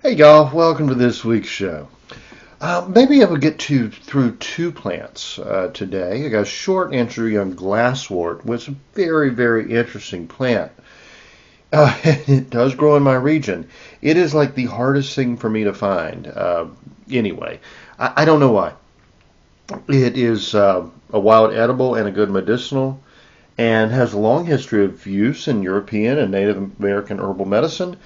Hey y'all, welcome to this week's show. Maybe I will get through two plants today. I got a short entry on Glasswort, which is a very, very interesting plant. It does grow in my region. It is like the hardest thing for me to find. Anyway, I don't know why. It is a wild edible and a good medicinal, and has a long history of use in European and Native American herbal medicine,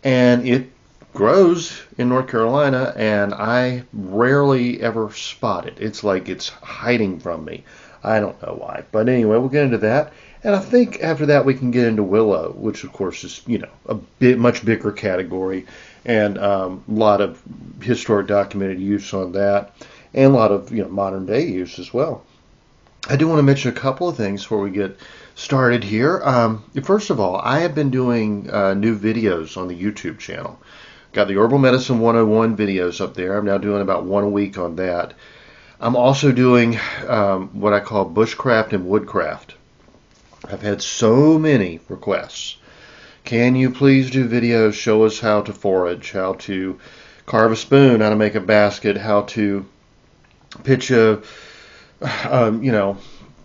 and it grows in North Carolina, and I rarely ever spot it. It's like it's hiding from me. I don't know why. But anyway, we'll get into that. And I think after that we can get into Willow, which of course is, much bigger category, and a lot of historic documented use on that, and a lot of, modern day use as well. I do want to mention a couple of things before we get started here. First of all, I have been doing new videos on the YouTube channel. Got the Herbal Medicine 101 videos up there. I'm now doing about one a week on that. I'm also doing what I call Bushcraft and Woodcraft. I've had so many requests. Can you please do videos, show us how to forage, how to carve a spoon, how to make a basket, how to pitch a,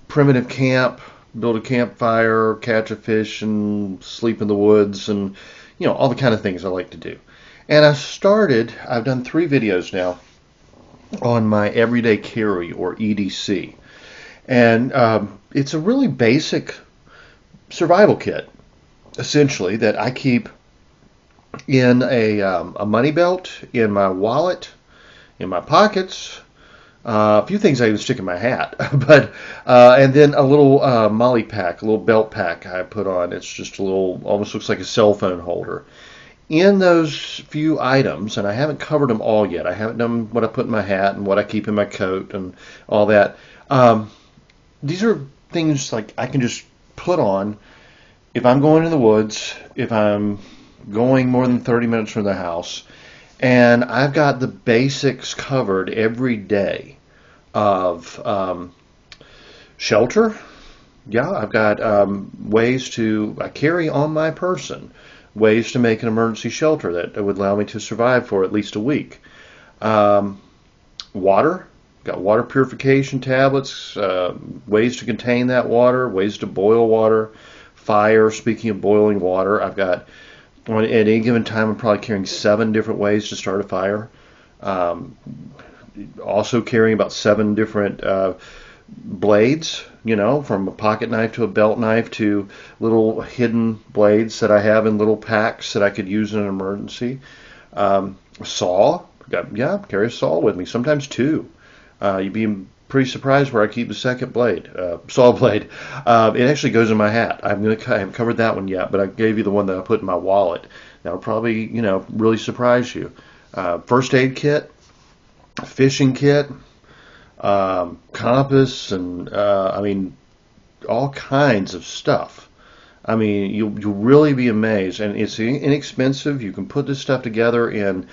primitive camp, build a campfire, catch a fish, and sleep in the woods, and, all the kind of things I like to do. And I've done 3 videos now on my everyday carry, or EDC. And it's a really basic survival kit, essentially, that I keep in a money belt, in my wallet, in my pockets, a few things I even stick in my hat, but and then a little molly pack, a little belt pack I put on. It's just a little, almost looks like a cell phone holder. In those few items, and I haven't covered them all yet. I haven't done what I put in my hat and what I keep in my coat and all that. These are things like I can just put on if I'm going in the woods, if I'm going more than 30 minutes from the house, and I've got the basics covered every day of shelter. Yeah, I've got ways I carry on my person, ways to make an emergency shelter that would allow me to survive for at least a week. Water, got water purification tablets, ways to contain that water, ways to boil water. Fire, speaking of boiling water, I've got, at any given time, I'm probably carrying 7 different ways to start a fire. Also carrying about 7 different blades, from a pocket knife to a belt knife to little hidden blades that I have in little packs that I could use in an emergency. Saw, carry a saw with me, sometimes 2. You'd be pretty surprised where I keep the second blade, saw blade. It actually goes in my hat. I haven't covered that one yet, but I gave you the one that I put in my wallet. That'll probably, really surprise you. First aid kit, fishing kit, compass, and all kinds of stuff. You'll really be amazed, and it's inexpensive. You can put this stuff together in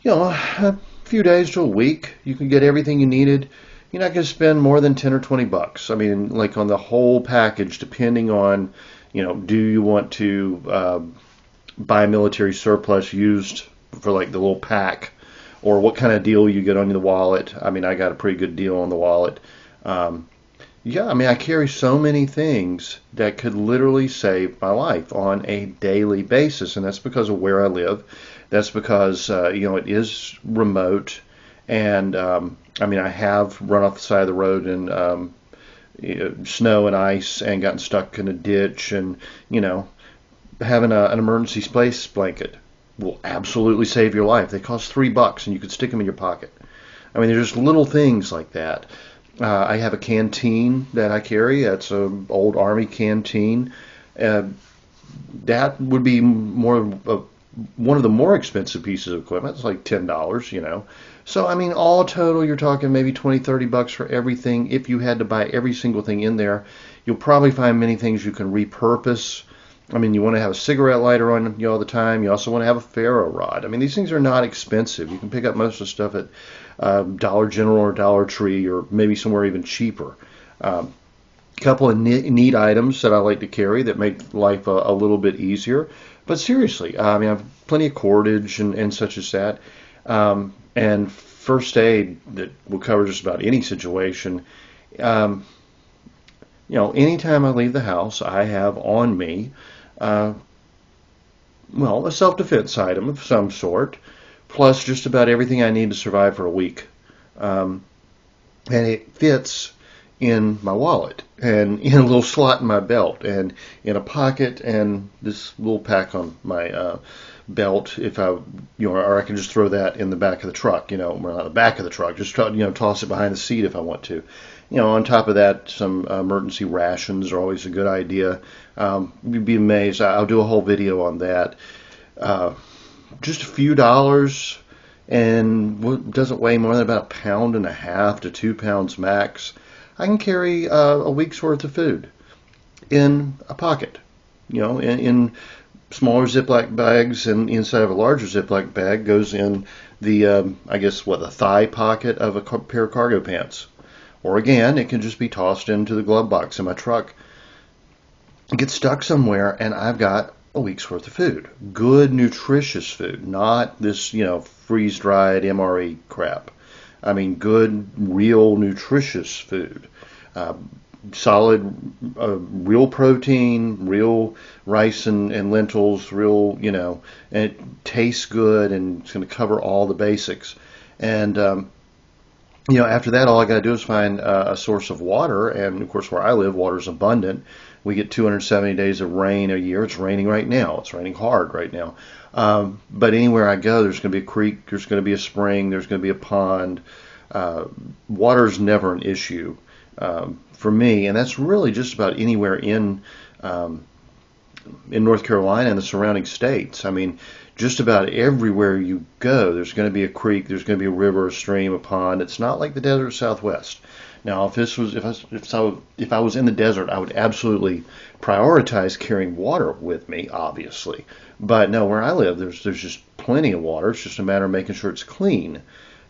A few days to a week, you can get everything you needed. You're not going to spend more than 10 or 20 bucks. I mean, like on the whole package, depending on, do you want to buy military surplus used for like the little pack, or what kind of deal you get on the wallet. I mean, I got a pretty good deal on the wallet. Yeah, I mean, I carry so many things that could literally save my life on a daily basis, and that's because of where I live. That's because it is remote, and I mean, I have run off the side of the road in snow and ice and gotten stuck in a ditch, and having an emergency space blanket will absolutely save your life. They cost $3, and you could stick them in your pocket. I mean, there's just little things like that. I have a canteen that I carry. That's an old Army canteen. That would be one of the more expensive pieces of equipment. It's like $10. So, I mean, all total, you're talking maybe 20, 30 bucks for everything. If you had to buy every single thing in there, you'll probably find many things you can repurpose. I mean, you want to have a cigarette lighter on you all the time. You also want to have a ferro rod. I mean, these things are not expensive. You can pick up most of the stuff at Dollar General or Dollar Tree, or maybe somewhere even cheaper. A couple of neat items that I like to carry that make life a little bit easier. But seriously, I mean, I have plenty of cordage and such as that. And first aid that will cover just about any situation. Anytime I leave the house, I have on me, a self-defense item of some sort, plus just about everything I need to survive for a week. And it fits in my wallet, and in a little slot in my belt, and in a pocket, and this little pack on my belt. If I, or I can just throw that in the back of the truck. Well, not the back of the truck, just toss it behind the seat if I want to. On top of that, some emergency rations are always a good idea. You'd be amazed. I'll do a whole video on that. Just a few dollars, and doesn't weigh more than about 1.5 pounds to 2 pounds max. I can carry a week's worth of food in a pocket, in smaller Ziploc bags, and inside of a larger Ziploc bag goes in the, the thigh pocket of a pair of cargo pants. Or again, it can just be tossed into the glove box in my truck. Get stuck somewhere, and I've got a week's worth of food. Good, nutritious food, not this, freeze-dried MRE crap. I mean, good, real, nutritious food. Solid, real protein, real rice and lentils, real, and it tastes good, and it's going to cover all the basics. And, after that, all I got to do is find a source of water. And, of course, where I live, water's abundant. We get 270 days of rain a year. It's raining right now. It's raining hard right now. But anywhere I go, there's going to be a creek, there's going to be a spring, there's going to be a pond. Water's never an issue for me, and that's really just about anywhere in North Carolina and the surrounding states. I mean, just about everywhere you go, there's going to be a creek, there's going to be a river, a stream, a pond. It's not like the desert Southwest. Now, if I was in the desert, I would absolutely prioritize carrying water with me, obviously. But no, where I live, there's just plenty of water. It's just a matter of making sure it's clean.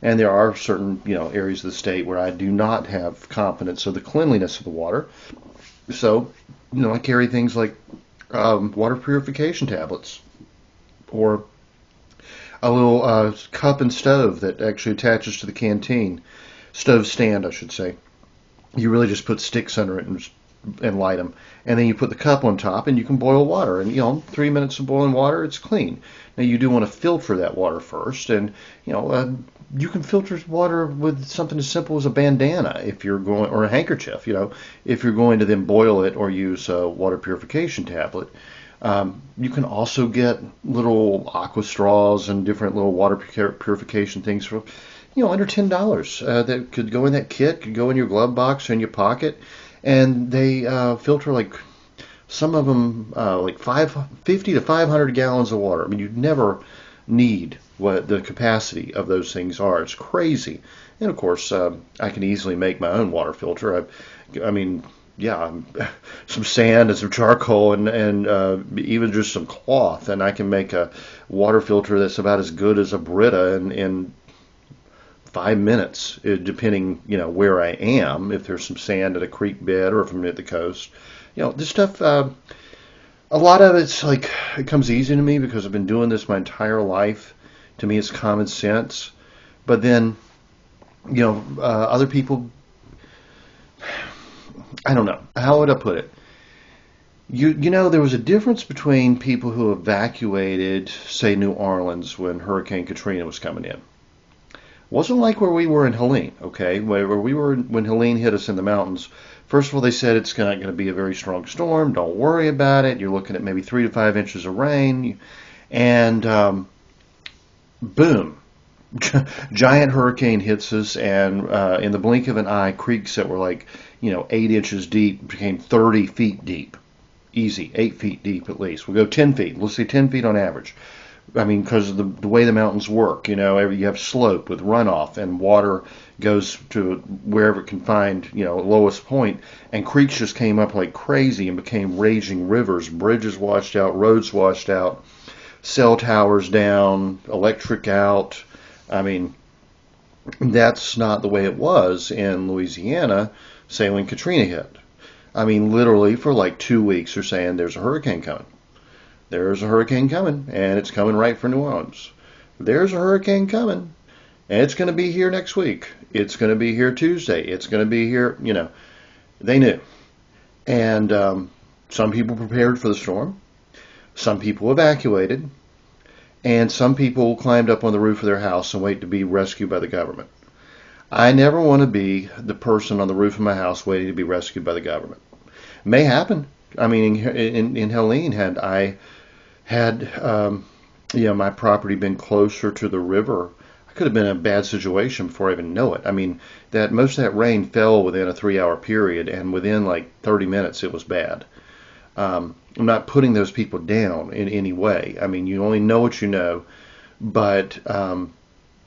And there are certain areas of the state where I do not have confidence of the cleanliness of the water. So I carry things like water purification tablets, or a little cup and stove that actually attaches to the canteen. Stove stand, I should say. You really just put sticks under it and light them. And then you put the cup on top, and you can boil water. And, 3 minutes of boiling water, it's clean. Now, you do want to filter that water first. And, you can filter water with something as simple as a bandana if you're going, or a handkerchief, if you're going to then boil it or use a water purification tablet. You can also get little aqua straws and different little water purification things for, under $10. That could go in that kit, could go in your glove box or in your pocket, and they filter like some of them like 50 to 500 gallons of water. I mean, you'd never need what the capacity of those things are. It's crazy. And of course, I can easily make my own water filter. I mean, yeah, some sand and some charcoal and even just some cloth, and I can make a water filter that's about as good as a Brita in 5 minutes, depending, where I am. If there's some sand at a creek bed or if I'm at the coast, this stuff. A lot of it's like it comes easy to me because I've been doing this my entire life. To me, it's common sense. But then, other people. I don't know. How would I put it? There was a difference between people who evacuated, say, New Orleans when Hurricane Katrina was coming in. Wasn't like where we were in Helene, okay? Where we were when Helene hit us in the mountains. First of all, they said it's not going to be a very strong storm. Don't worry about it. You're looking at maybe 3 to 5 inches of rain. And boom, giant hurricane hits us. And in the blink of an eye, creeks that were like, 8 inches deep became 30 feet deep. Easy, 8 feet deep at least. We'll go 10 feet. Let's say 10 feet on average. I mean, because of the way the mountains work, you have slope with runoff, and water goes to wherever it can find, lowest point, and creeks just came up like crazy and became raging rivers. Bridges washed out, roads washed out, cell towers down, electric out. I mean, that's not the way it was in Louisiana, say when Katrina hit. I mean, literally for like 2 weeks they're saying there's a hurricane coming. There's a hurricane coming, and it's coming right for New Orleans. There's a hurricane coming, and it's going to be here next week. It's going to be here Tuesday. It's going to be here, They knew. And some people prepared for the storm. Some people evacuated. And some people climbed up on the roof of their house and waited to be rescued by the government. I never want to be the person on the roof of my house waiting to be rescued by the government. It may happen. I mean, in Helene, had my property been closer to the river, I could have been in a bad situation before I even know it. I mean, that most of that rain fell within a 3-hour period, and within like 30 minutes it was bad. I'm not putting those people down in any way. I mean, you only know what you know, but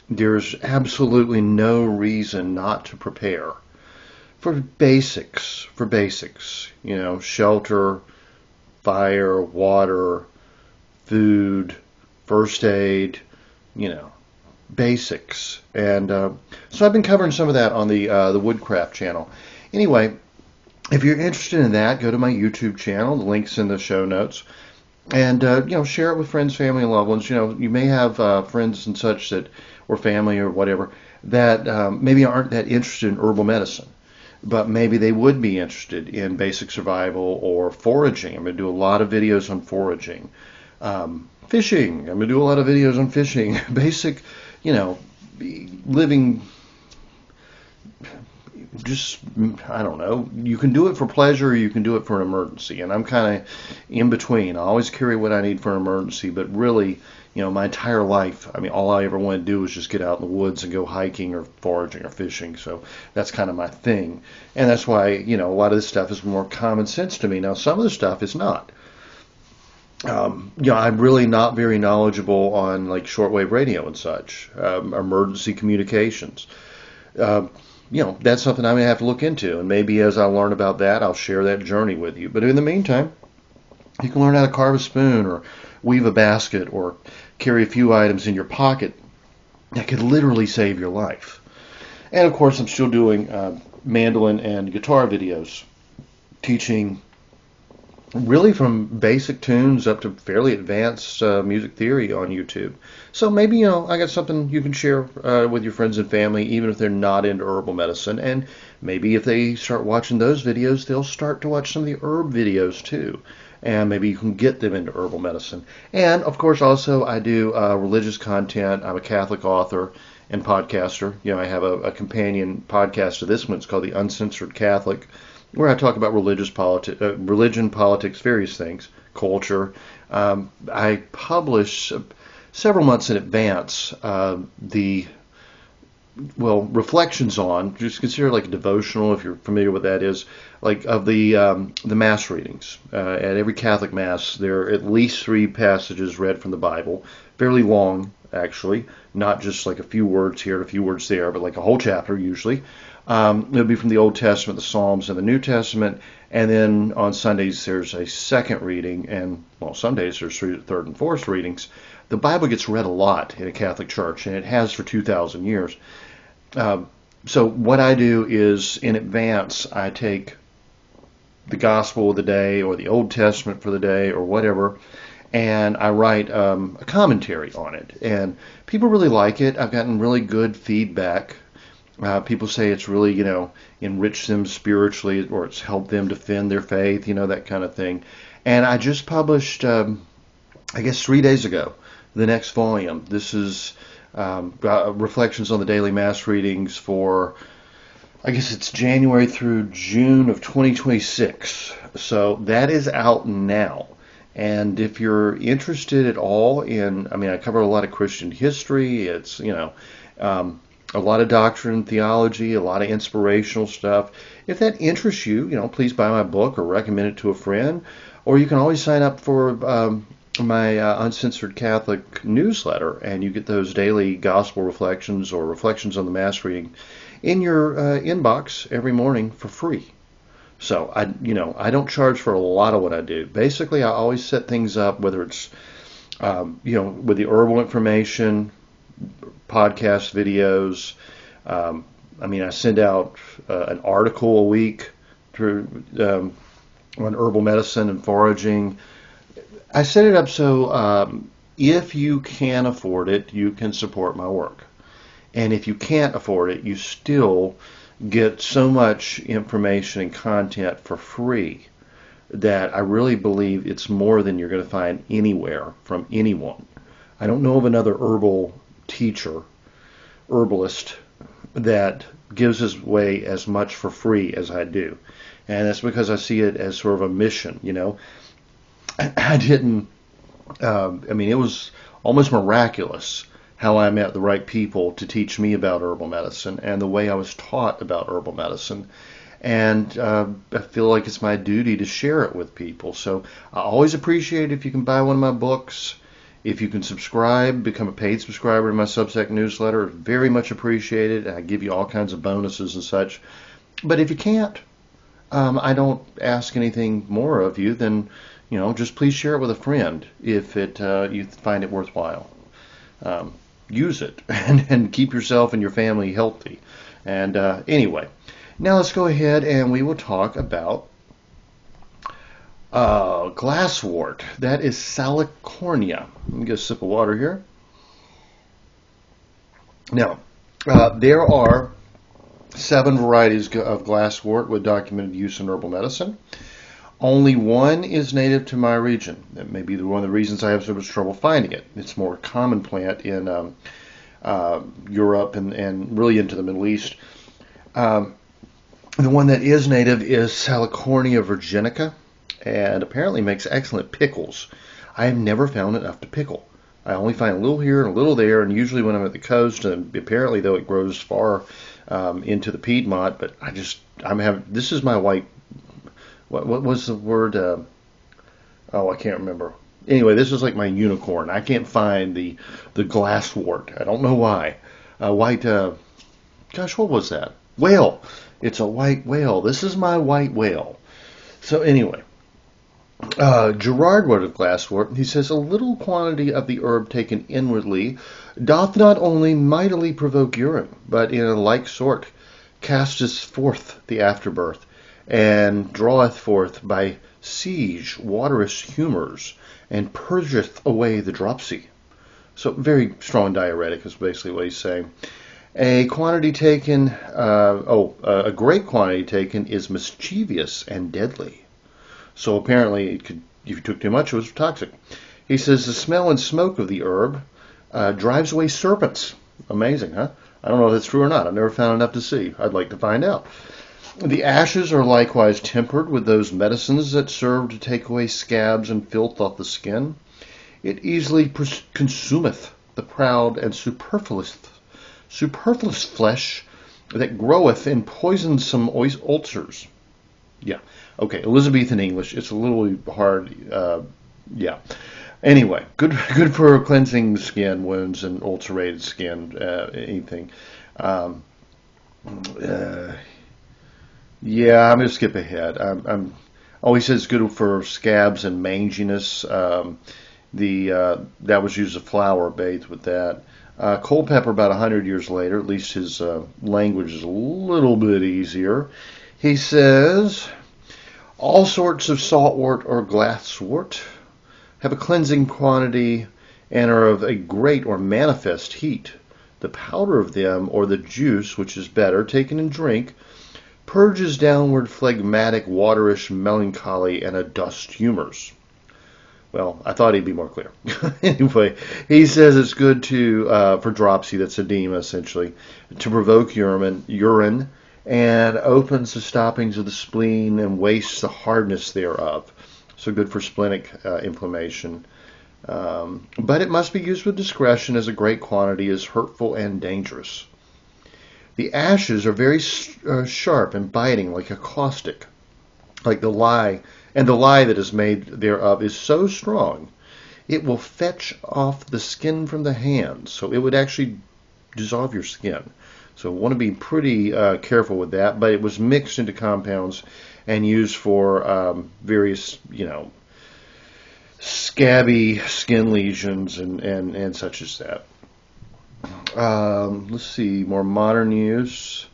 there's absolutely no reason not to prepare for basics, shelter, fire, water, food, first aid, basics. And so I've been covering some of that on the Woodcraft channel. Anyway, if you're interested in that, go to my YouTube channel. The link's in the show notes. And, share it with friends, family, and loved ones. You may have friends and such that, or family or whatever, that maybe aren't that interested in herbal medicine. But maybe they would be interested in basic survival or foraging. I'm going to do a lot of videos on foraging. Fishing. I'm going to do a lot of videos on fishing. Basic, living, just, I don't know. You can do it for pleasure or you can do it for an emergency. And I'm kind of in between. I always carry what I need for an emergency, but really, my entire life, I mean, all I ever want to do is just get out in the woods and go hiking or foraging or fishing. So that's kind of my thing. And that's why, a lot of this stuff is more common sense to me. Now, some of the stuff is not. I'm really not very knowledgeable on like shortwave radio and such, emergency communications. That's something I'm going to have to look into. And maybe as I learn about that, I'll share that journey with you. But in the meantime, you can learn how to carve a spoon or weave a basket or carry a few items in your pocket that could literally save your life. And of course, I'm still doing mandolin and guitar videos, teaching really from basic tunes up to fairly advanced music theory on YouTube. So maybe, I got something you can share with your friends and family, even if they're not into herbal medicine. And maybe if they start watching those videos, they'll start to watch some of the herb videos too. And maybe you can get them into herbal medicine. And, of course, also I do religious content. I'm a Catholic author and podcaster. I have a companion podcast to this one. It's called The Uncensored Catholic, where I talk about religion, politics, various things, culture. I publish several months in advance reflections on, just consider like a devotional, if you're familiar with that is, like of the Mass readings. At every Catholic Mass, there are at least 3 passages read from the Bible, fairly long actually, not just like a few words here and a few words there, but like a whole chapter usually. It'll be from the Old Testament, the Psalms, and the New Testament. And then on Sundays there's a second reading, and well, some days there's third and fourth readings. The Bible gets read a lot in a Catholic church, and it has for 2,000 years. So what I do is, in advance, I take the Gospel of the day or the Old Testament for the day or whatever, and I write a commentary on it. And people really like it. I've gotten really good feedback. People say it's really, enriched them spiritually, or it's helped them defend their faith, that kind of thing. And I just published, I guess 3 days ago, the next volume. This is reflections on the daily mass readings for, I guess it's January through June of 2026. So that is out now. And if you're interested at all in, I cover a lot of Christian history. It's, a lot of doctrine and theology, a lot of inspirational stuff. If that interests you, please buy my book or recommend it to a friend. Or you can always sign up for my Uncensored Catholic newsletter, and you get those daily gospel reflections or reflections on the Mass reading in your inbox every morning for free. So I don't charge for a lot of what I do. Basically, I always set things up, whether it's with the herbal information, podcast videos. I send out an article a week through on herbal medicine and foraging. I set it up so if you can afford it, you can support my work. And if you can't afford it, you still get so much information and content for free that I really believe it's more than you're going to find anywhere from anyone. I don't know of another herbal teacher, herbalist, that gives away as much for free as I do. And that's because I see it as sort of a mission, I didn't, it was almost miraculous how I met the right people to teach me about herbal medicine and the way I was taught about herbal medicine. And I feel like it's my duty to share it with people. So I always appreciate if you can buy one of my books. If you can subscribe, become a paid subscriber to my Substack newsletter, very much appreciated. I give you all kinds of bonuses and such. But if you can't, I don't ask anything more of you than, just please share it with a friend if you find it worthwhile. Use it and keep yourself and your family healthy. And anyway, now let's go ahead and we will talk about glasswort. That is Salicornia. Let me get a sip of water here. Now, there are 7 varieties of glasswort with documented use in herbal medicine. Only one is native to my region. That may be one of the reasons I have so much trouble finding it. It's a more common plant in Europe and really into the Middle East. The one that is native is Salicornia virginica, and apparently makes excellent pickles. I have never found enough to pickle. I only find a little here and a little there, and usually when I'm at the coast, and apparently though it grows far into the Piedmont, but this is my white, what was the word? I can't remember. Anyway, this is like my unicorn. I can't find the glasswort. I don't know why. Gosh, what was that? Whale. It's a white whale. This is my white whale. So anyway, Gerard wrote of glasswort. He says, a little quantity of the herb taken inwardly doth not only mightily provoke urine, but in a like sort casteth forth the afterbirth, and draweth forth by siege waterous humours, and purgeth away the dropsy. So very strong diuretic is basically what he's saying. A great quantity taken is mischievous and deadly. So apparently, if you took too much, it was toxic. He says the smell and smoke of the herb drives away serpents. Amazing, huh? I don't know if that's true or not. I've never found enough to see. I'd like to find out. The ashes are likewise tempered with those medicines that serve to take away scabs and filth off the skin. It easily consumeth the proud and superfluous flesh that groweth in poisonsome ulcers. Yeah. Okay, Elizabethan English. It's a little hard. Anyway, good for cleansing skin wounds and ulcerated skin, anything. Um, uh, yeah, I'm gonna skip ahead. Oh, he says good for scabs and manginess. The that was used as a flower bathed with that. Cold pepper about 100 years later. At least his language is a little bit easier. He says all sorts of saltwort or glasswort have a cleansing quantity and are of a great or manifest heat. The powder of them, or the juice, which is better, taken in drink, purges downward phlegmatic, waterish melancholy and adust humors. Well, I thought he'd be more clear. Anyway, he says it's good for dropsy, that's edema essentially, to provoke urine and opens the stoppings of the spleen and wastes the hardness thereof. So good for splenic inflammation. But it must be used with discretion, as a great quantity is hurtful and dangerous. The ashes are very sharp and biting, like a caustic, like the lye, and the lye that is made thereof is so strong, it will fetch off the skin from the hands, so it would actually dissolve your skin. So want to be pretty careful with that, but it was mixed into compounds and used for various, scabby skin lesions and such as that. Let's see, more modern use.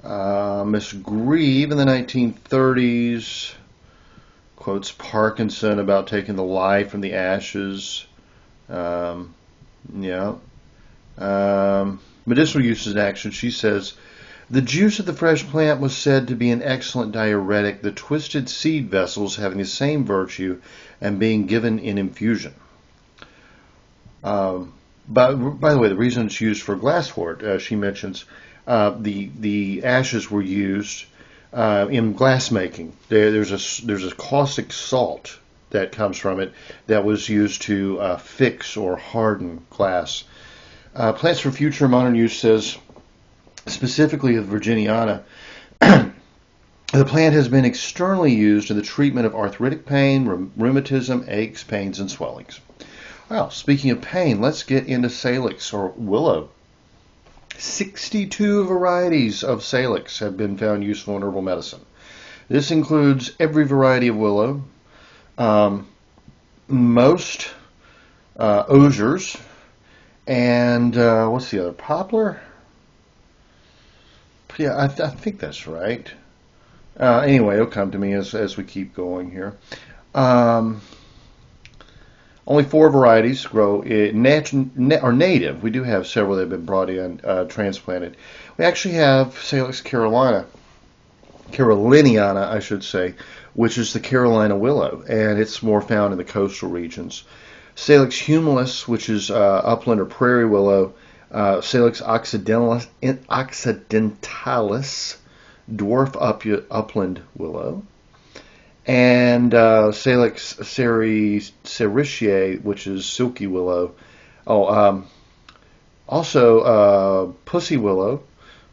Miss Grieve in the 1930s quotes Parkinson about taking the lye from the ashes. Yeah. Medicinal uses in action. She says, the juice of the fresh plant was said to be an excellent diuretic, the twisted seed vessels having the same virtue and being given in infusion. But by the way, the reason it's used for glasswort, she mentions, the ashes were used in glass making. There's a caustic salt that comes from it that was used to fix or harden glass. Plants for future modern use says, specifically of Virginiana, the plant has been externally used in the treatment of arthritic pain, rheumatism, aches, pains, and swellings. Well, speaking of pain, let's get into salix or willow. 62 varieties of salix have been found useful in herbal medicine. This includes every variety of willow, most osiers, and what's the other? Poplar? Yeah, I think that's right. Anyway, it'll come to me as we keep going here. Only 4 varieties grow are native. We do have several that have been brought in, transplanted. We actually have Salix caroliniana, I should say, which is the Carolina willow, and it's more found in the coastal regions. Salix humilis, which is upland or prairie willow. Salix occidentalis, dwarf upland willow. And Salix sericea, which is silky willow. Also pussy willow,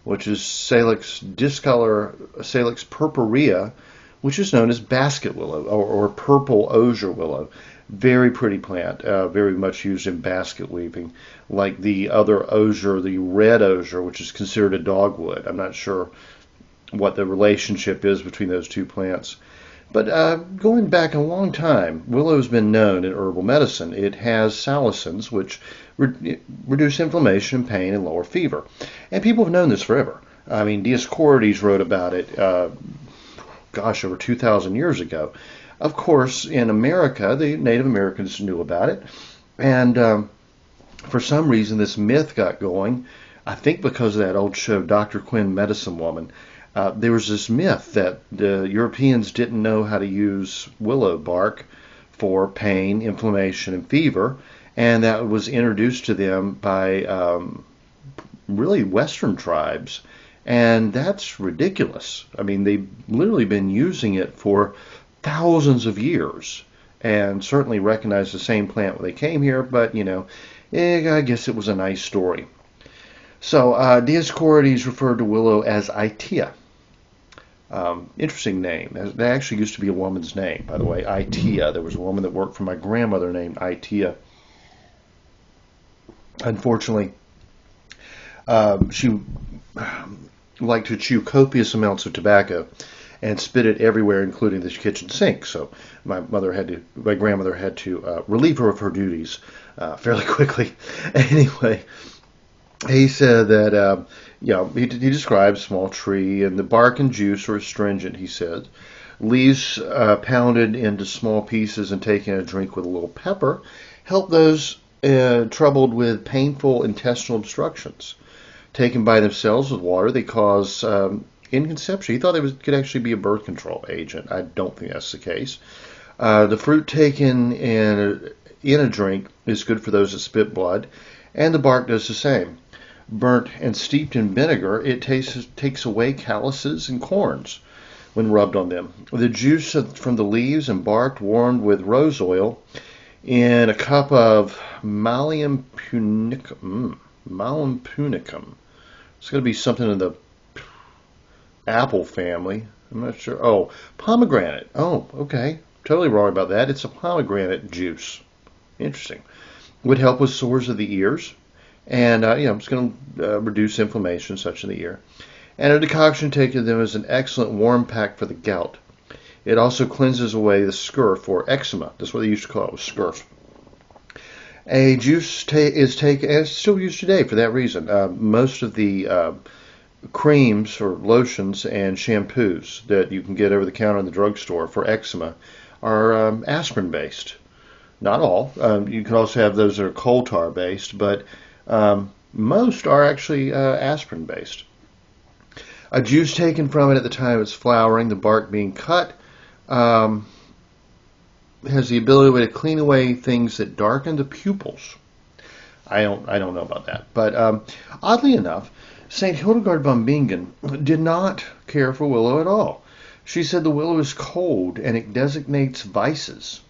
which is Salix discolor, Salix purpurea, which is known as basket willow or purple osier willow. Very pretty plant, very much used in basket weaving, like the other osier, the red osier, which is considered a dogwood. I'm not sure what the relationship is between those two plants. But going back a long time, willow has been known in herbal medicine. It has salicins, which reduce inflammation, pain, and lower fever. And people have known this forever. I mean, Dioscorides wrote about it, over 2,000 years ago. Of course, in America, the Native Americans knew about it. And for some reason, this myth got going, I think because of that old show, Dr. Quinn, Medicine Woman. There was this myth that the Europeans didn't know how to use willow bark for pain, inflammation, and fever, and that was introduced to them by really Western tribes, and that's ridiculous. I mean, they've literally been using it for thousands of years, and certainly recognized the same plant when they came here, but, I guess it was a nice story. So, Dioscorides referred to willow as Itea. Interesting name. That actually used to be a woman's name, by the way, Itea. There was a woman that worked for my grandmother named Itea. Unfortunately, she liked to chew copious amounts of tobacco and spit it everywhere, including the kitchen sink. So my grandmother had to relieve her of her duties fairly quickly. Anyway, he said that he describes a small tree, and the bark and juice are astringent. He said, leaves pounded into small pieces and taken a drink with a little pepper help those troubled with painful intestinal obstructions. Taken by themselves with water, they cause inconception. He thought it could actually be a birth control agent. I don't think that's the case. The fruit taken in a drink is good for those that spit blood, and the bark does the same. Burnt and steeped in vinegar, it takes away calluses and corns when rubbed on them. The juice from the leaves and bark warmed with rose oil in a cup of Malleum punicum. It's going to be something in the apple family. I'm not sure. Oh, pomegranate. Oh, okay. Totally wrong about that. It's a pomegranate juice. Interesting. Would help with sores of the ears. And, it's going to reduce inflammation such in the ear. And a decoction taken them is an excellent warm pack for the gout. It also cleanses away the scurf or eczema. That's what they used to call it, was scurf. A juice is taken, and it's still used today for that reason. Most of the creams or lotions and shampoos that you can get over the counter in the drugstore for eczema are aspirin-based. Not all. You can also have those that are coal tar based, but most are actually aspirin based. A juice taken from it at the time it's flowering, the bark being cut, has the ability to clean away things that darken the pupils. I don't know about that, but oddly enough, Saint Hildegard von Bingen did not care for willow at all. She said the willow is cold and it designates vices.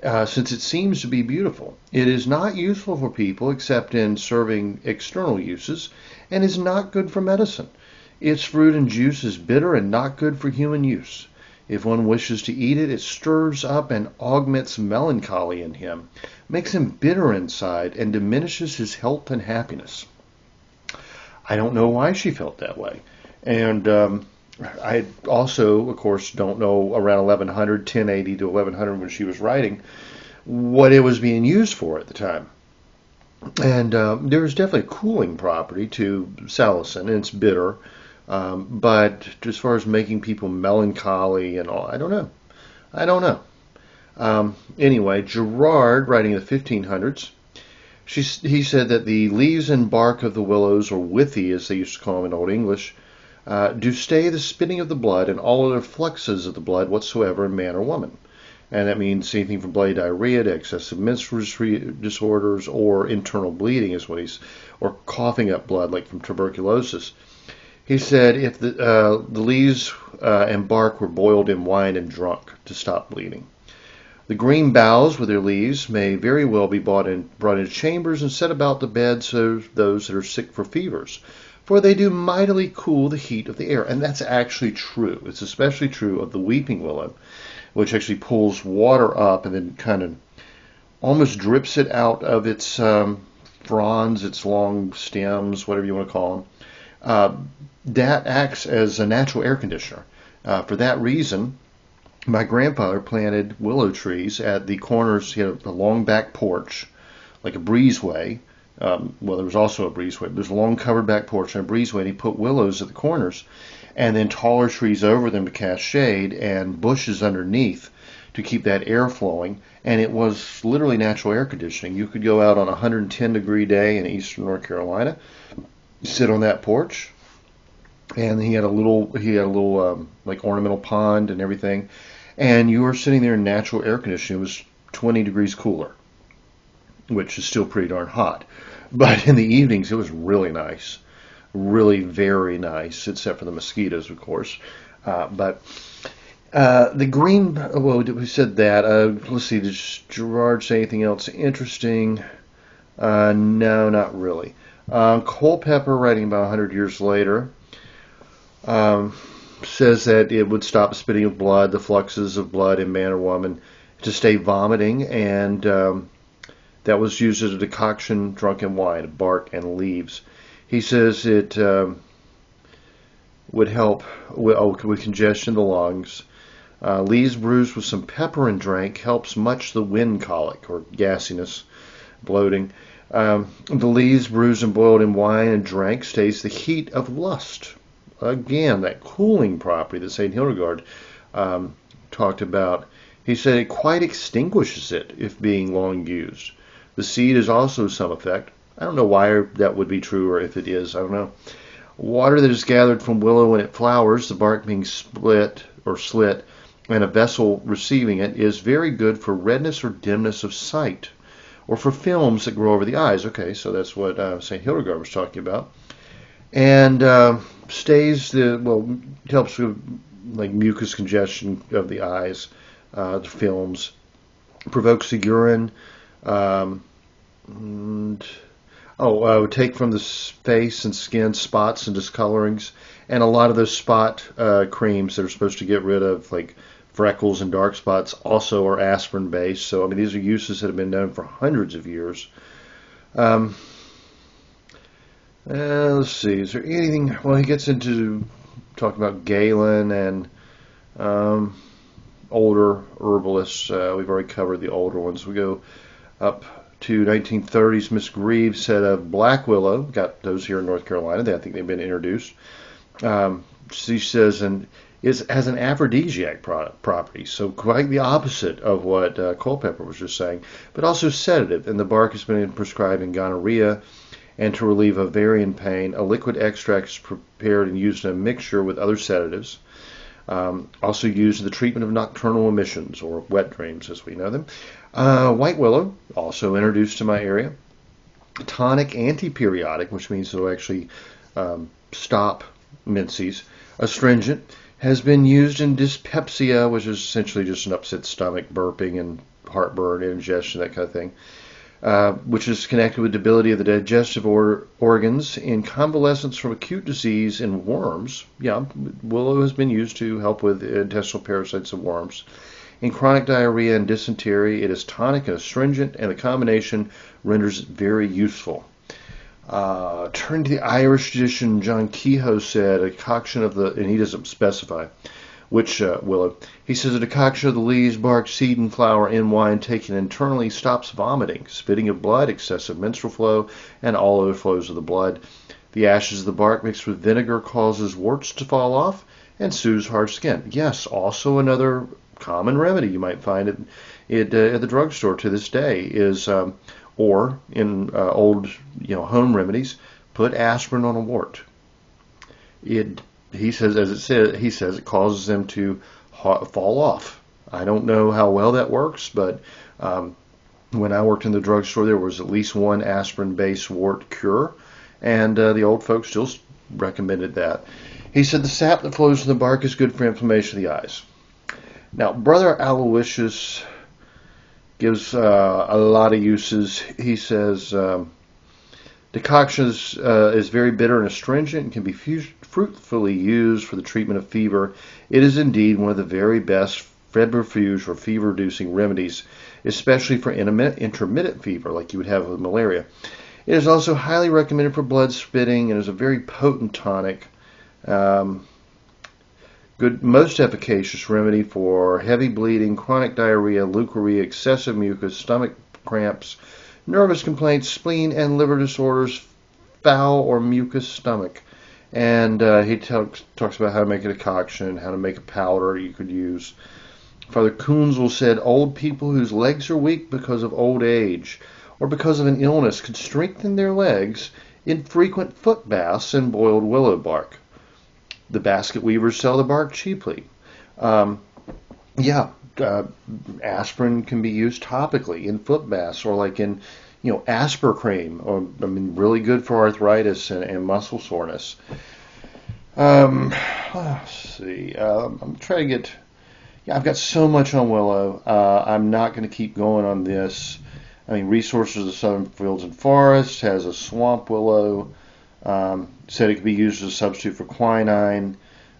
Since it seems to be beautiful. It is not useful for people except in serving external uses, and is not good for medicine. Its fruit and juice is bitter and not good for human use. If one wishes to eat it, it stirs up and augments melancholy in him, makes him bitter inside, and diminishes his health and happiness. I don't know why she felt that way. And I also, of course, don't know around 1100, 1080 to 1100 when she was writing, what it was being used for at the time. And there is definitely a cooling property to salicin, and it's bitter. But as far as making people melancholy and all, I don't know. Anyway, Gerard, writing in the 1500s, he said that the leaves and bark of the willows, or withy as they used to call them in Old English, do stay the spitting of the blood and all other fluxes of the blood whatsoever in man or woman. And that means anything from bloody diarrhea to excessive menstrual disorders or internal bleeding, or coughing up blood like from tuberculosis. He said if the leaves and bark were boiled in wine and drunk to stop bleeding. The green boughs with their leaves may very well be brought into chambers and set about the beds of those that are sick for fevers, for they do mightily cool the heat of the air. And that's actually true. It's especially true of the weeping willow, which actually pulls water up and then kind of almost drips it out of its fronds, its long stems, whatever you want to call them. That acts as a natural air conditioner. For that reason, my grandfather planted willow trees at the corners. He had a long back porch, like a breezeway. There was also a breezeway. There's a long covered back porch and a breezeway, and he put willows at the corners, and then taller trees over them to cast shade, and bushes underneath to keep that air flowing. And it was literally natural air conditioning. You could go out on a 110-degree day in eastern North Carolina, sit on that porch, and he had a little like ornamental pond and everything, and you were sitting there in natural air conditioning. It was 20 degrees cooler, which is still pretty darn hot. But in the evenings, it was really nice, really very nice, except for the mosquitoes, of course. But the green, well, we said that. Let's see, did Gerard say anything else interesting? No, not really. Culpeper, writing about 100 years later, says that it would stop spitting of blood, the fluxes of blood in man or woman, to stay vomiting, and that was used as a decoction drunk in wine, bark and leaves. He says it would help with congestion of the lungs. Leaves bruised with some pepper and drank helps much the wind colic or gassiness, bloating. The leaves bruised and boiled in wine and drank stays the heat of lust. Again, that cooling property that St. Hildegard talked about. He said it quite extinguishes it if being long used. The seed is also some effect. I don't know why that would be true, or if it is, I don't know. Water that is gathered from willow when it flowers, the bark being split or slit, and a vessel receiving it, is very good for redness or dimness of sight, or for films that grow over the eyes. Okay, so that's what St. Hildegard was talking about. And helps with like mucus congestion of the eyes, the films, provokes the urine, take from the face and skin spots and discolorings, and a lot of those spot creams that are supposed to get rid of like freckles and dark spots also are aspirin based. So I mean, these are uses that have been known for hundreds of years. Let's see, is there anything? Well, he gets into talking about Galen and older herbalists. We've already covered the older ones. We go up to 1930s. Miss Greaves said of black willow, got those here in North Carolina. I think they've been introduced. She says, and it has an aphrodisiac property, so quite the opposite of what Culpeper was just saying, but also sedative. And the bark has been prescribed in gonorrhea and to relieve ovarian pain. A liquid extract is prepared and used in a mixture with other sedatives. Also used in the treatment of nocturnal emissions, or wet dreams as we know them. White willow, also introduced to my area. Tonic antiperiodic, which means it'll actually stop menses. Astringent has been used in dyspepsia, which is essentially just an upset stomach, burping and heartburn, indigestion, that kind of thing. Which is connected with debility of the digestive organs in convalescence from acute disease in worms. Yeah, willow has been used to help with intestinal parasites of worms. In chronic diarrhea and dysentery, it is tonic and astringent, and the combination renders it very useful. Turning to the Irish tradition, John Kehoe said a decoction of and he doesn't specify which willow. He says a decoction of the leaves, bark, seed, and flower in wine taken internally stops vomiting, spitting of blood, excessive menstrual flow, and all other flows of the blood. The ashes of the bark mixed with vinegar causes warts to fall off and soothes hard skin. Yes, also another common remedy you might find at the drugstore to this day is, or in old home remedies, put aspirin on a wart. He says it causes them to fall off. I don't know how well that works, but when I worked in the drugstore, there was at least one aspirin-based wart cure, and the old folks still recommended that. He said the sap that flows from the bark is good for inflammation of the eyes. Now, Brother Aloysius gives a lot of uses. He says decoction is very bitter and astringent and can be fruitfully used for the treatment of fever. It is indeed one of the very best febrifuge or fever-reducing remedies, especially for intermittent fever like you would have with malaria. It is also highly recommended for blood spitting and is a very potent tonic. Good, most efficacious remedy for heavy bleeding, chronic diarrhea, leukorrhea, excessive mucus, stomach cramps, nervous complaints, spleen and liver disorders, foul or mucus stomach. And he talks about how to make a decoction, how to make a powder you could use. Father Kunzel said old people whose legs are weak because of old age or because of an illness could strengthen their legs in frequent foot baths and boiled willow bark. The basket weavers sell the bark cheaply. Aspirin can be used topically in foot baths or like in, Asper cream, or really good for arthritis and muscle soreness. Let's see. I'm trying to get. I've got so much on willow. I'm not going to keep going on this. Resources of Southern Fields and Forests has a swamp willow. Said it could be used as a substitute for quinine.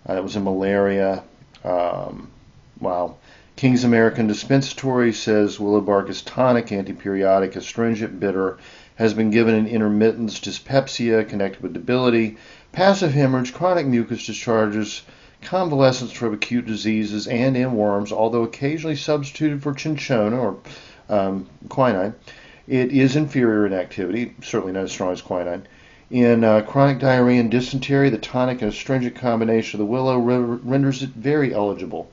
That was in malaria. Wow. King's American Dispensatory says willow bark is tonic, antiperiodic, astringent, bitter, has been given in intermittence, dyspepsia connected with debility, passive hemorrhage, chronic mucus discharges, convalescence from acute diseases, and in worms, although occasionally substituted for cinchona or quinine. It is inferior in activity, certainly not as strong as quinine. In chronic diarrhea and dysentery, the tonic and astringent combination of the willow renders it very eligible.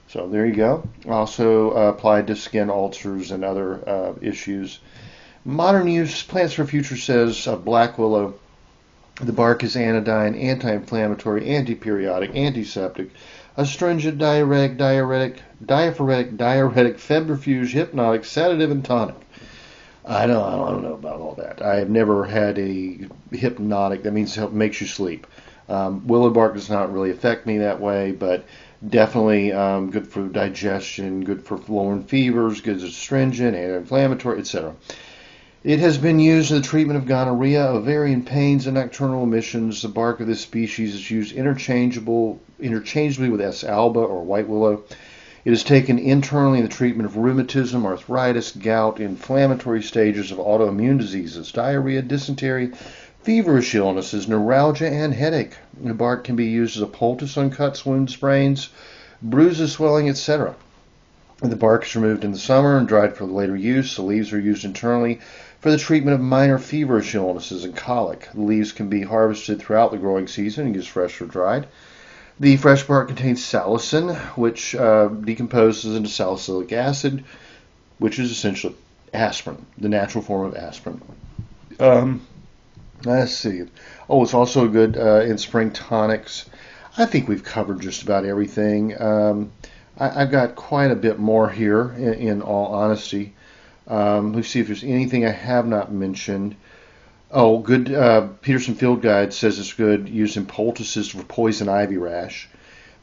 So there you go. Also applied to skin ulcers and other issues. Modern use, Plants for Future says of black willow, the bark is anodyne, anti-inflammatory, antiperiodic, antiseptic, astringent, diaphoretic, febrifuge, hypnotic, sedative, and tonic. I don't know about all that. I have never had a hypnotic. That means it makes you sleep. Willow bark does not really affect me that way, but definitely good for digestion, good for lowering fevers, good as astringent, anti-inflammatory, etc. It has been used in the treatment of gonorrhea, ovarian pains, and nocturnal emissions. The bark of this species is used interchangeably with S. alba or white willow. It is taken internally in the treatment of rheumatism, arthritis, gout, inflammatory stages of autoimmune diseases, diarrhea, dysentery, feverish illnesses, neuralgia, and headache. The bark can be used as a poultice on cuts, wounds, sprains, bruises, swelling, etc. The bark is removed in the summer and dried for later use. The leaves are used internally for the treatment of minor feverish illnesses and colic. The leaves can be harvested throughout the growing season and used fresh or dried. The fresh bark contains salicin, which decomposes into salicylic acid, which is essentially aspirin, the natural form of aspirin. Let's see. Oh, it's also good in spring tonics. I think we've covered just about everything. I've got quite a bit more here, in all honesty. Let's see if there's anything I have not mentioned. Oh, good. Peterson Field Guide says it's good used in poultices for poison ivy rash.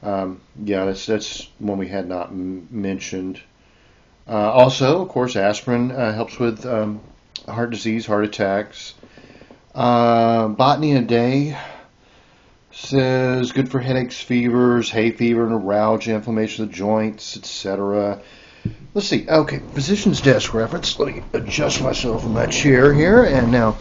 Yeah, that's one we had not mentioned. Also, of course, aspirin helps with heart disease, heart attacks. Botany a Day says good for headaches, fevers, hay fever, neuralgia, inflammation of the joints, etc. Let's see. Okay, Physician's Desk reference. Let me adjust myself in my chair here. And now,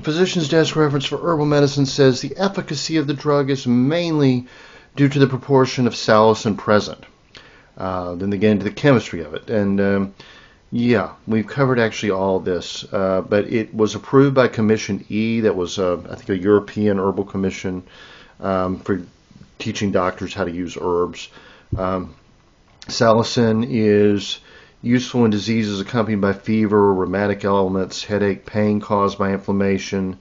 Physician's Desk reference for herbal medicine says the efficacy of the drug is mainly due to the proportion of salicin present. Then they get into the chemistry of it. And yeah, we've covered actually all of this. But it was approved by Commission E. That was, I think, a European herbal commission for teaching doctors how to use herbs. Salicin is useful in diseases accompanied by fever, rheumatic elements, headache, pain caused by inflammation.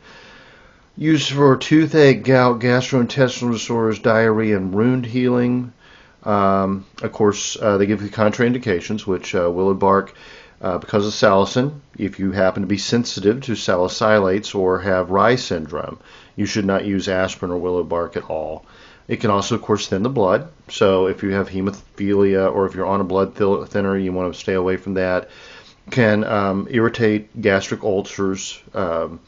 Used for toothache, gout, gastrointestinal disorders, diarrhea, and wound healing. Of course, they give you contraindications, which willow bark, because of salicin, if you happen to be sensitive to salicylates or have Rye syndrome, you should not use aspirin or willow bark at all. It can also, of course, thin the blood. So if you have hemophilia or if you're on a blood thinner, you want to stay away from that. Can irritate gastric ulcers. And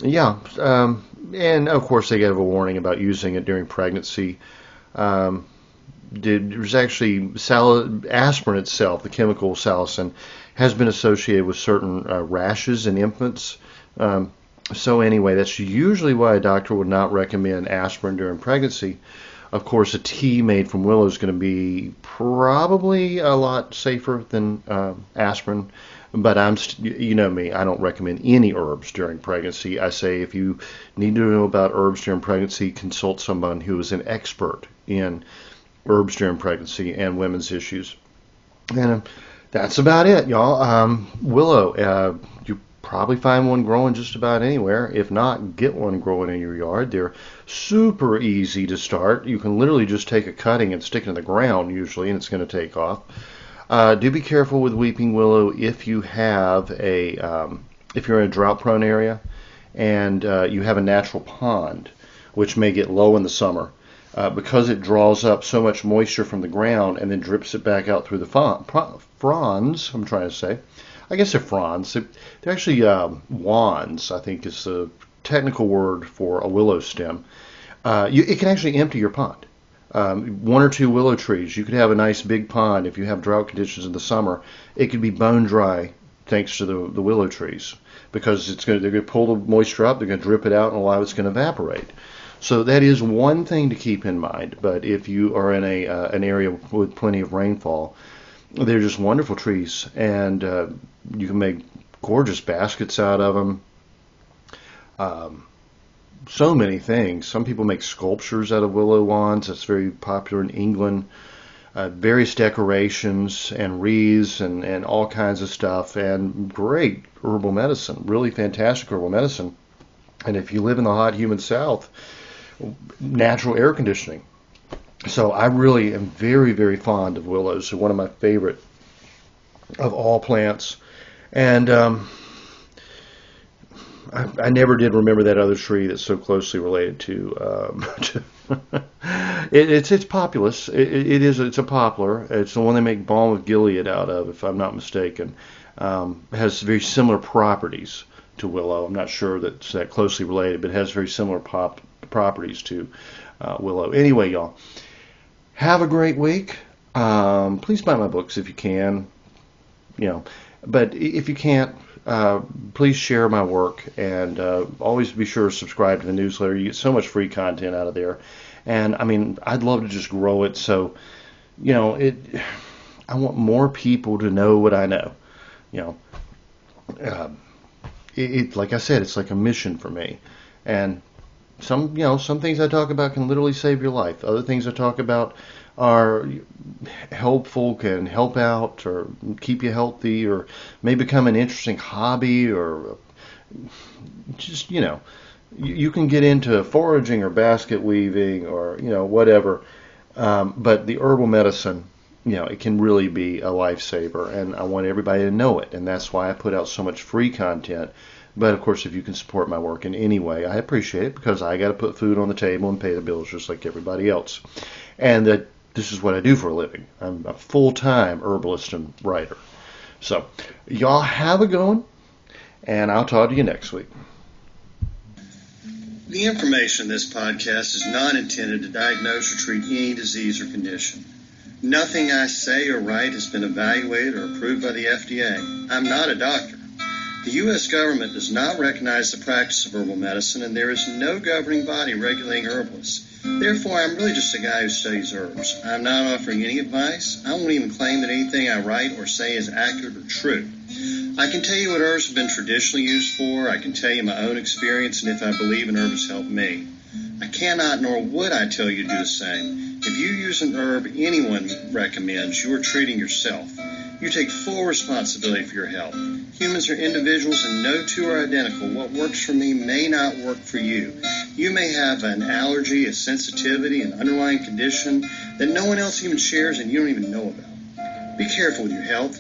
of course, they give a warning about using it during pregnancy. There's actually aspirin itself, the chemical salicin, has been associated with certain rashes in infants. So anyway, that's usually why a doctor would not recommend aspirin during pregnancy. Of course, a tea made from willow is going to be probably a lot safer than aspirin. But you know me, I don't recommend any herbs during pregnancy. I say if you need to know about herbs during pregnancy, consult someone who is an expert in herbs during pregnancy and women's issues. And that's about it, y'all. Willow, you probably find one growing just about anywhere. If not, get one growing in your yard. They're super easy to start. You can literally just take a cutting and stick it in the ground usually, and it's going to take off. Do be careful with weeping willow if you have if you're in a drought-prone area and you have a natural pond, which may get low in the summer. Because it draws up so much moisture from the ground and then drips it back out through the fronds, I'm trying to say. I guess they're fronds. They're actually wands, I think is the technical word for a willow stem. It can actually empty your pond. One or two willow trees. You could have a nice big pond. If you have drought conditions in the summer, it could be bone dry thanks to the willow trees, because they're going to pull the moisture up, they're going to drip it out, and a lot of it's going to evaporate. So that is one thing to keep in mind. But if you are in an area with plenty of rainfall, they're just wonderful trees, and you can make gorgeous baskets out of them. So many things. Some people make sculptures out of willow wands. That's very popular in England. Various decorations and wreaths and all kinds of stuff, and great herbal medicine, really fantastic herbal medicine. And if you live in the hot, humid South, natural air conditioning. So I really am very, very fond of willows. They're one of my favorite of all plants. And I never did remember that other tree that's so closely related to it's populous. It's a poplar. It's the one they make balm of Gilead out of, if I'm not mistaken. It has very similar properties to willow. I'm not sure that it's that closely related, but it has very similar properties to willow. Anyway, y'all, have a great week. Please buy my books if you can. But if you can't, please share my work, and always be sure to subscribe to the newsletter. You get so much free content out of there, and I mean, I'd love to just grow it. So, I want more people to know what I know. Like I said, it's like a mission for me, and some things I talk about can literally save your life. Other things I talk about are helpful, can help out or keep you healthy, or may become an interesting hobby, or just, you can get into foraging or basket weaving or, whatever. But the herbal medicine, it can really be a lifesaver, and I want everybody to know it. And that's why I put out so much free content. But of course, if you can support my work in any way, I appreciate it, because I got to put food on the table and pay the bills just like everybody else. And this is what I do for a living. I'm a full-time herbalist and writer. So, y'all have a good one, and I'll talk to you next week. The information in this podcast is not intended to diagnose or treat any disease or condition. Nothing I say or write has been evaluated or approved by the FDA. I'm not a doctor. The U.S. government does not recognize the practice of herbal medicine, and there is no governing body regulating herbalists. Therefore, I'm really just a guy who studies herbs. I'm not offering any advice. I won't even claim that anything I write or say is accurate or true. I can tell you what herbs have been traditionally used for. I can tell you my own experience and if I believe an herb has helped me. I cannot nor would I tell you to do the same. If you use an herb anyone recommends, you are treating yourself. You take full responsibility for your health. Humans are individuals and no two are identical. What works for me may not work for you. You may have an allergy, a sensitivity, an underlying condition that no one else even shares and you don't even know about. Be careful with your health.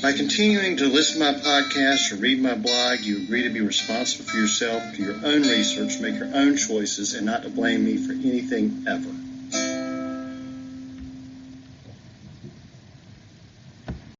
By continuing to listen to my podcast or read my blog, you agree to be responsible for yourself, do your own research, make your own choices, and not to blame me for anything ever.